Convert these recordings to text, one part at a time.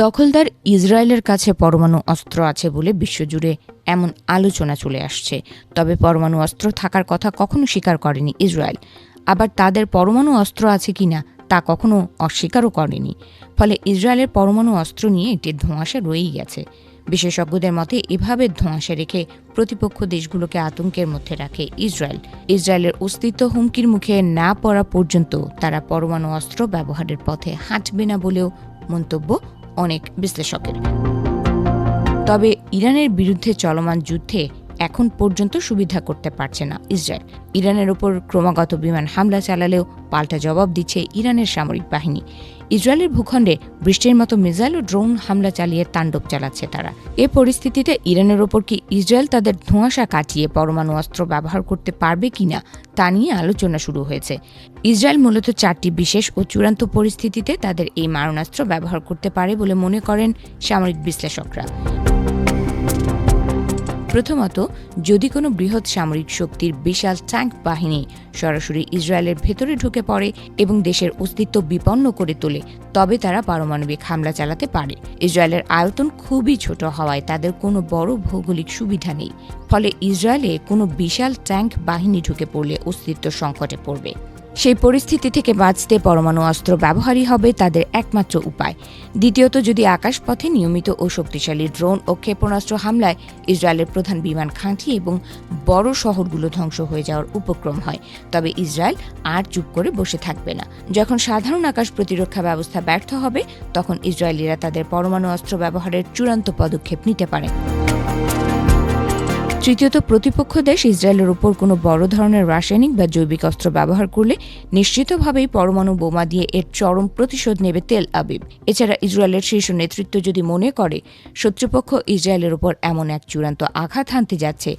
দখলদার ইসরায়েলের কাছে পরমাণু অস্ত্র আছে বলে বিশ্বজুড়ে এমন আলোচনা চলে আসছে। তবে পরমাণু অস্ত্র থাকার কথা কখনো স্বীকার করেনি ইসরায়েল। আবার তাদের পরমাণু অস্ত্র আছে কিনা তা কখনো অস্বীকারও করেনি। ফলে ইসরায়েলের পরমাণু অস্ত্র নিয়ে একটি ধোঁয়াশা রয়েই গেছে। বিশেষজ্ঞদের মতে এভাবে ধোঁয়াশা রেখে প্রতিপক্ষ দেশগুলোকে আতঙ্কের মধ্যে রাখে ইসরায়েল। ইসরায়েলের অস্তিত্ব হুমকির মুখে না পড়া পর্যন্ত তারা পরমাণু অস্ত্র ব্যবহারের পথে হাঁটবে না বলেও মন্তব্য অনেক বিশ্লেষকের। তবে ইরানের বিরুদ্ধে চলমান যুদ্ধে এখন পর্যন্ত সুবিধা করতে পারছে না ইসরায়েল। ইরানের ওপর ক্রমাগত বিমান হামলা চালালেও পাল্টা জবাব দিচ্ছে ইরানের সামরিক বাহিনী। ইসরায়েলের ভূখণ্ডে বৃষ্টির মতো মিসাইল ও ড্রোন হামলা চালিয়ে তাণ্ডব চালাচ্ছে তারা। এ পরিস্থিতিতে ইরানের ওপর কি ইসরায়েল তাদের ধোঁয়াশা কাটিয়ে পরমাণু অস্ত্র ব্যবহার করতে পারবে কিনা তা নিয়ে আলোচনা শুরু হয়েছে। ইসরায়েল মূলত 4টি বিশেষ ও চূড়ান্ত পরিস্থিতিতে তাদের এই মারণাস্ত্র ব্যবহার করতে পারে বলে মনে করেন সামরিক বিশ্লেষকরা। প্রথমত, যদি কোনো বৃহৎ সামরিক শক্তির বিশাল ট্যাঙ্ক বাহিনী সরাসরি ইসরায়েলের ভেতরে ঢুকে পড়ে এবং দেশের অস্তিত্ব বিপন্ন করে তোলে, তবে তারা পারমাণবিক হামলা চালাতে পারে। ইসরায়েলের আয়তন খুবই ছোট হওয়ায় তাদের কোনো বড় ভৌগোলিক সুবিধা নেই। ফলে ইসরায়েলে কোনো বিশাল ট্যাঙ্ক বাহিনী ঢুকে পড়লে অস্তিত্ব সংকটে পড়বে। সেই পরিস্থিতি থেকে বাঁচতে পরমাণু অস্ত্র ব্যবহারই হবে তাদের একমাত্র উপায়। দ্বিতীয়ত, যদি আকাশপথে নিয়মিত ও শক্তিশালী ড্রোন ও ক্ষেপণাস্ত্র হামলায় ইসরায়েলের প্রধান বিমান ঘাঁটি এবং বড় শহরগুলো ধ্বংস হয়ে যাওয়ার উপক্রম হয়, তবে ইসরায়েল আর চুপ করে বসে থাকবে না। যখন সাধারণ আকাশ প্রতিরক্ষা ব্যবস্থা ব্যর্থ হবে, তখন ইসরায়েলিরা তাদের পরমাণু অস্ত্র ব্যবহারের চূড়ান্ত পদক্ষেপ নিতে পারে। তৃতীয়ত, প্রতিপক্ষ দেশ ইসরায়েলের উপর কোনো বড় ধরনের রাসায়নিক বা জৈবিক অস্ত্র ব্যবহার করলে নিশ্চিতভাবেই পরমাণু বোমা দিয়ে এর চরম প্রতিশোধ নেবে তেল আবিব। এছাড়া ইসরায়েলের শীর্ষ নেতৃত্ব যদি মনে করে শত্রুপক্ষ ইসরায়েলের উপর এমন এক চূড়ান্ত আঘাত হানতে যাচ্ছে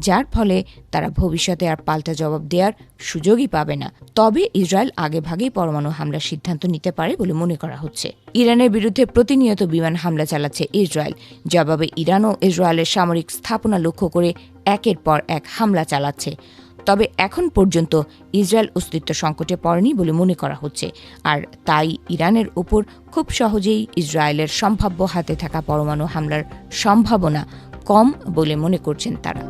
যার ফলে তারা ভবিষ্যতে আর পাল্টা জবাব দেওয়ার সুযোগই পাবে না, তবে ইসরায়েল আগেভাগেই পরমাণু হামলার সিদ্ধান্ত নিতে পারে বলে মনে করা হচ্ছে। ইরানের বিরুদ্ধে প্রতিনিয়ত বিমান হামলা চালাচ্ছে ইসরায়েল। জবাবে ইরানও ইসরায়েলের সামরিক স্থাপনা লক্ষ্য করে একের পর এক হামলা চালাচ্ছে। তবে এখন পর্যন্ত ইসরায়েল অস্তিত্ব সংকটে পড়েনি বলে মনে করা হচ্ছে। আর তাই ইরানের উপর খুব সহজেই ইসরায়েলের সম্ভাব্য হাতে থাকা পরমাণু হামলার সম্ভাবনা কম বলে মনে করছেন তারা।